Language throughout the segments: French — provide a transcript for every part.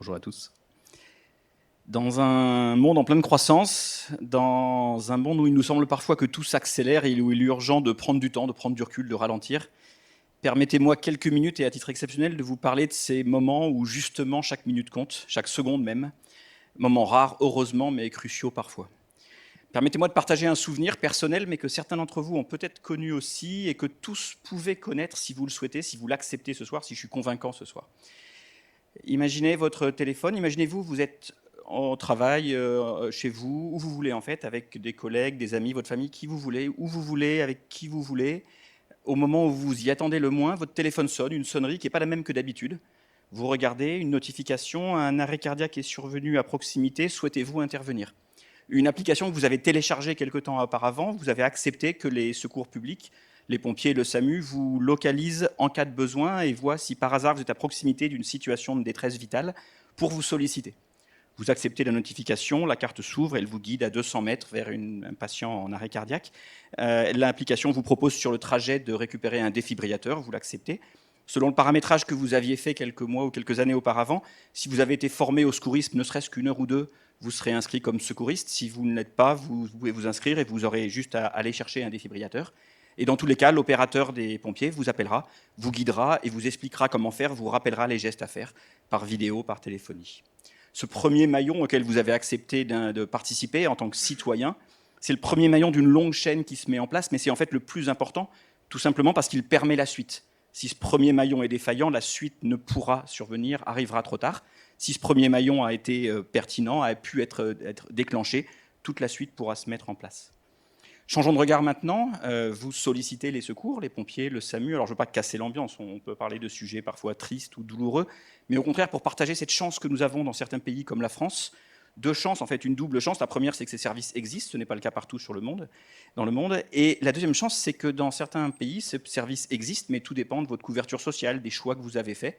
Bonjour à tous. Dans un monde en pleine croissance, dans un monde où il nous semble parfois que tout s'accélère et où il est urgent de prendre du temps, de prendre du recul, de ralentir, permettez-moi quelques minutes et à titre exceptionnel de vous parler de ces moments où justement chaque minute compte, chaque seconde même, moments rares heureusement mais cruciaux parfois. Permettez-moi de partager un souvenir personnel mais que certains d'entre vous ont peut-être connu aussi et que tous pouvaient connaître si vous le souhaitez, si vous l'acceptez ce soir, si je suis convaincant ce soir. Imaginez votre téléphone, imaginez-vous, vous êtes au travail, chez vous, où vous voulez en fait, avec des collègues, des amis, votre famille, qui vous voulez, où vous voulez, avec qui vous voulez. Au moment où vous y attendez le moins, votre téléphone sonne, une sonnerie qui n'est pas la même que d'habitude. Vous regardez, une notification, un arrêt cardiaque est survenu à proximité, souhaitez-vous intervenir ? Une application que vous avez téléchargée quelque temps auparavant, vous avez accepté que les secours publics, les pompiers et le SAMU vous localisent en cas de besoin et voient si par hasard vous êtes à proximité d'une situation de détresse vitale pour vous solliciter. Vous acceptez la notification, la carte s'ouvre, elle vous guide à 200 mètres vers un patient en arrêt cardiaque. L'application vous propose sur le trajet de récupérer un défibrillateur, vous l'acceptez. Selon le paramétrage que vous aviez fait quelques mois ou quelques années auparavant, si vous avez été formé au secourisme, ne serait-ce qu'une heure ou deux, vous serez inscrit comme secouriste. Si vous ne l'êtes pas, vous pouvez vous inscrire et vous aurez juste à aller chercher un défibrillateur. Et dans tous les cas, l'opérateur des pompiers vous appellera, vous guidera et vous expliquera comment faire, vous rappellera les gestes à faire par vidéo, par téléphonie. Ce premier maillon auquel vous avez accepté de participer en tant que citoyen, c'est le premier maillon d'une longue chaîne qui se met en place, mais c'est en fait le plus important, tout simplement parce qu'il permet la suite. Si ce premier maillon est défaillant, la suite ne pourra survenir, arrivera trop tard. Si ce premier maillon a été pertinent, a pu être déclenché, toute la suite pourra se mettre en place. Changeons de regard maintenant, vous sollicitez les secours, les pompiers, le SAMU. Alors je ne veux pas casser l'ambiance, on peut parler de sujets parfois tristes ou douloureux, mais au contraire pour partager cette chance que nous avons dans certains pays comme la France. Deux chances, en fait une double chance. La première, c'est que ces services existent, ce n'est pas le cas partout dans le monde. Et la deuxième chance, c'est que dans certains pays, ces services existent, mais tout dépend de votre couverture sociale, des choix que vous avez faits.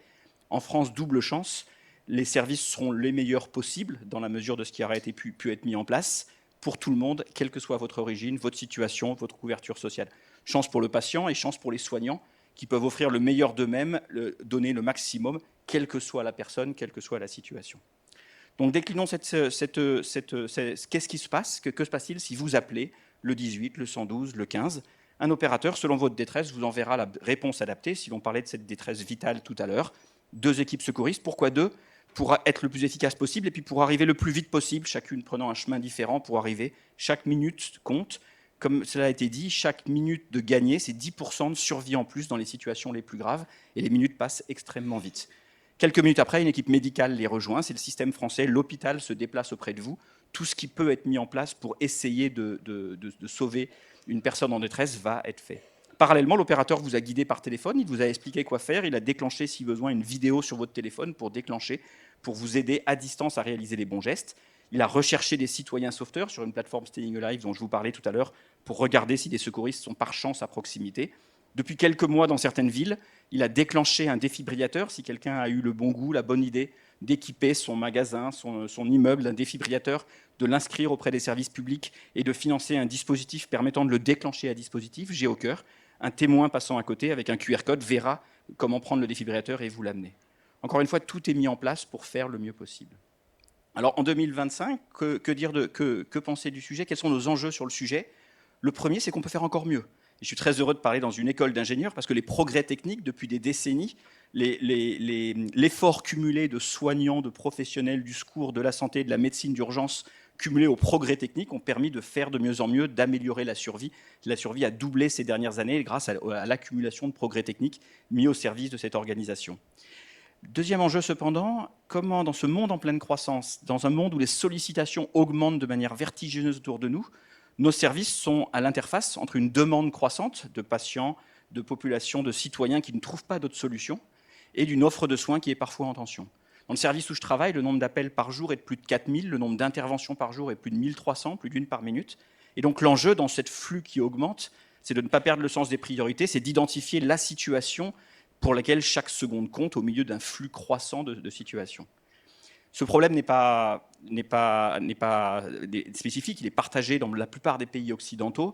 En France, double chance, les services seront les meilleurs possibles dans la mesure de ce qui aurait pu être mis en place pour tout le monde, quelle que soit votre origine, votre situation, votre couverture sociale. Chance pour le patient et chance pour les soignants qui peuvent offrir le meilleur d'eux-mêmes, donner le maximum, quelle que soit la personne, quelle que soit la situation. Donc déclinons qu'est-ce qui se passe, que se passe-t-il si vous appelez le 18, le 112, le 15 ? Un opérateur, selon votre détresse, vous enverra la réponse adaptée, si l'on parlait de cette détresse vitale tout à l'heure. 2 équipes secouristes, pourquoi 2 ? Pour être le plus efficace possible et puis pour arriver le plus vite possible, chacune prenant un chemin différent pour arriver. Chaque minute compte. Comme cela a été dit, chaque minute de gagner, c'est 10% de survie en plus dans les situations les plus graves et les minutes passent extrêmement vite. Quelques minutes après, une équipe médicale les rejoint, c'est le système français, l'hôpital se déplace auprès de vous. Tout ce qui peut être mis en place pour essayer de sauver une personne en détresse va être fait. Parallèlement, l'opérateur vous a guidé par téléphone, il vous a expliqué quoi faire, il a déclenché, si besoin, une vidéo sur votre téléphone pour déclencher, pour vous aider à distance à réaliser les bons gestes. Il a recherché des citoyens sauveteurs sur une plateforme Staying Alive dont je vous parlais tout à l'heure pour regarder si des secouristes sont par chance à proximité. Depuis quelques mois, dans certaines villes, il a déclenché un défibrillateur si quelqu'un a eu le bon goût, la bonne idée d'équiper son magasin, son immeuble d'un défibrillateur, de l'inscrire auprès des services publics et de financer un dispositif permettant de le déclencher à dispositif, GeoCœur. Un témoin passant à côté avec un QR code verra comment prendre le défibrillateur et vous l'amener. Encore une fois, tout est mis en place pour faire le mieux possible. Alors en 2025, que penser du sujet ? Quels sont nos enjeux sur le sujet ? Le premier, c'est qu'on peut faire encore mieux. Je suis très heureux de parler dans une école d'ingénieurs parce que les progrès techniques depuis des décennies, l'effort cumulé de soignants, de professionnels du secours, de la santé, de la médecine d'urgence, cumulé aux progrès techniques, ont permis de faire de mieux en mieux, d'améliorer la survie. La survie a doublé ces dernières années grâce à l'accumulation de progrès techniques mis au service de cette organisation. Deuxième enjeu cependant, comment dans ce monde en pleine croissance, dans un monde où les sollicitations augmentent de manière vertigineuse autour de nous, nos services sont à l'interface entre une demande croissante de patients, de populations, de citoyens qui ne trouvent pas d'autres solutions, et d'une offre de soins qui est parfois en tension. Dans le service où je travaille, le nombre d'appels par jour est de plus de 4000, le nombre d'interventions par jour est plus de 1300, plus d'une par minute. Et donc l'enjeu dans cette flux qui augmente, c'est de ne pas perdre le sens des priorités, c'est d'identifier la situation pour laquelle chaque seconde compte au milieu d'un flux croissant de situations. Ce problème n'est pas spécifique, il est partagé dans la plupart des pays occidentaux.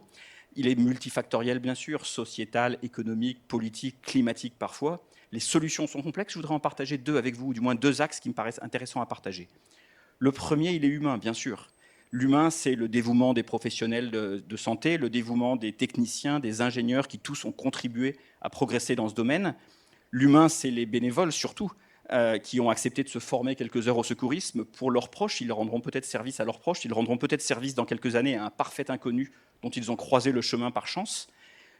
Il est multifactoriel, bien sûr, sociétal, économique, politique, climatique parfois. Les solutions sont complexes. Je voudrais en partager deux avec vous, ou du moins deux axes qui me paraissent intéressants à partager. Le premier, il est humain, bien sûr. L'humain, c'est le dévouement des professionnels de santé, le dévouement des techniciens, des ingénieurs qui tous ont contribué à progresser dans ce domaine. L'humain, c'est les bénévoles surtout, qui ont accepté de se former quelques heures au secourisme pour leurs proches. Ils rendront peut-être service à leurs proches, ils rendront peut-être service dans quelques années à un parfait inconnu dont ils ont croisé le chemin par chance.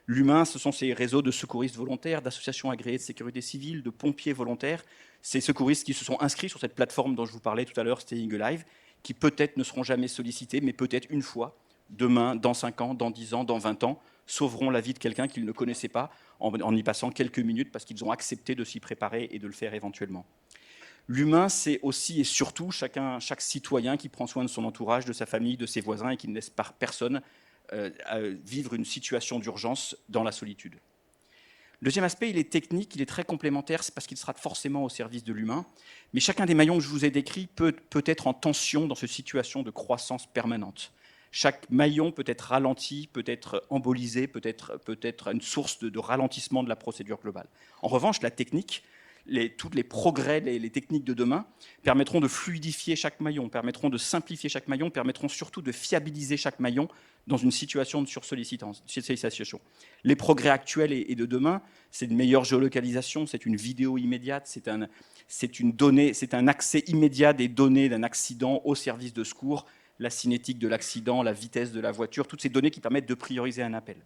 L'humain, ce sont ces réseaux de secouristes volontaires, d'associations agréées de sécurité civile, de pompiers volontaires, ces secouristes qui se sont inscrits sur cette plateforme dont je vous parlais tout à l'heure, Staying Alive, qui peut-être ne seront jamais sollicités, mais peut-être une fois, demain, dans 5 ans, dans 10 ans, dans 20 ans, sauveront la vie de quelqu'un qu'ils ne connaissaient pas en y passant quelques minutes parce qu'ils ont accepté de s'y préparer et de le faire éventuellement. L'humain, c'est aussi et surtout chaque citoyen qui prend soin de son entourage, de sa famille, de ses voisins et qui ne laisse pas personne vivre une situation d'urgence dans la solitude. Le deuxième aspect, il est technique, il est très complémentaire, c'est parce qu'il sera forcément au service de l'humain. Mais chacun des maillons que je vous ai décrits peut être en tension dans cette situation de croissance permanente. Chaque maillon peut être ralenti, peut être embolisé, peut être une source de ralentissement de la procédure globale. En revanche, la technique, tous les progrès, les techniques de demain permettront de fluidifier chaque maillon, permettront de simplifier chaque maillon, permettront surtout de fiabiliser chaque maillon dans une situation de sursollicitation. Les progrès actuels et de demain, c'est une meilleure géolocalisation, c'est une vidéo immédiate, c'est un accès immédiat des données d'un accident au service de secours, la cinétique de l'accident, la vitesse de la voiture, toutes ces données qui permettent de prioriser un appel.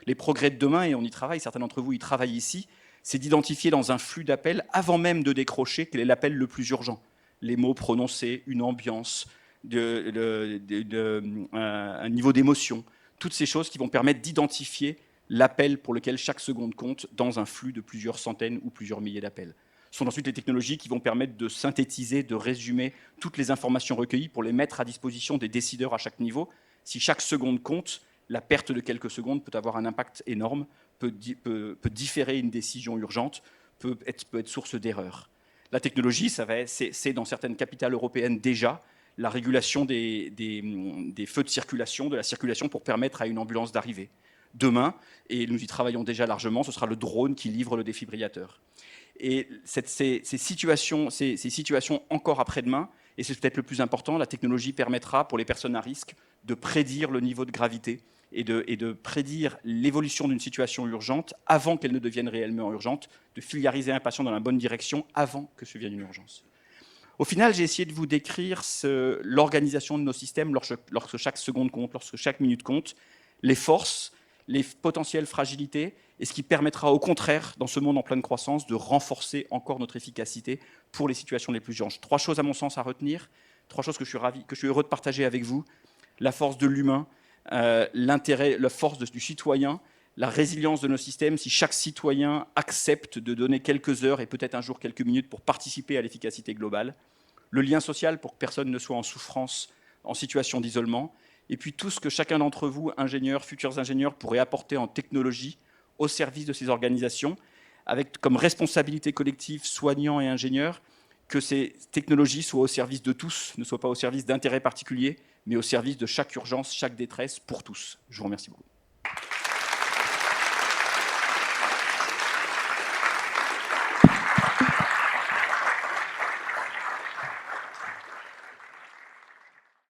Les progrès de demain, et on y travaille, certains d'entre vous y travaillent ici, c'est d'identifier dans un flux d'appels, avant même de décrocher, quel est l'appel le plus urgent. Les mots prononcés, une ambiance, un niveau d'émotion, toutes ces choses qui vont permettre d'identifier l'appel pour lequel chaque seconde compte dans un flux de plusieurs centaines ou plusieurs milliers d'appels. Ce sont ensuite les technologies qui vont permettre de synthétiser, de résumer toutes les informations recueillies pour les mettre à disposition des décideurs à chaque niveau. Si chaque seconde compte, la perte de quelques secondes peut avoir un impact énorme, peut différer une décision urgente, peut être source d'erreur. La technologie, c'est dans certaines capitales européennes déjà la régulation des feux de circulation, de la circulation pour permettre à une ambulance d'arriver. Demain, et nous y travaillons déjà largement, ce sera le drone qui livre le défibrillateur. Et ces situations encore après-demain, et c'est peut-être le plus important, la technologie permettra pour les personnes à risque de prédire le niveau de gravité et de prédire l'évolution d'une situation urgente avant qu'elle ne devienne réellement urgente, de filiariser un patient dans la bonne direction avant que survienne une urgence. Au final, j'ai essayé de vous décrire l'organisation de nos systèmes lorsque chaque seconde compte, lorsque chaque minute compte, les forces, les potentielles fragilités, et ce qui permettra au contraire, dans ce monde en pleine croissance, de renforcer encore notre efficacité pour les situations les plus urgentes. 3 choses à mon sens à retenir, 3 choses que je suis heureux de partager avec vous. La force de l'humain, l'intérêt, la force du citoyen, la résilience de nos systèmes, si chaque citoyen accepte de donner quelques heures et peut-être un jour quelques minutes pour participer à l'efficacité globale, le lien social pour que personne ne soit en souffrance, en situation d'isolement, et puis tout ce que chacun d'entre vous, ingénieurs, futurs ingénieurs, pourrait apporter en technologie au service de ces organisations, avec comme responsabilité collective, soignants et ingénieurs, que ces technologies soient au service de tous, ne soient pas au service d'intérêts particuliers, mais au service de chaque urgence, chaque détresse, pour tous. Je vous remercie beaucoup.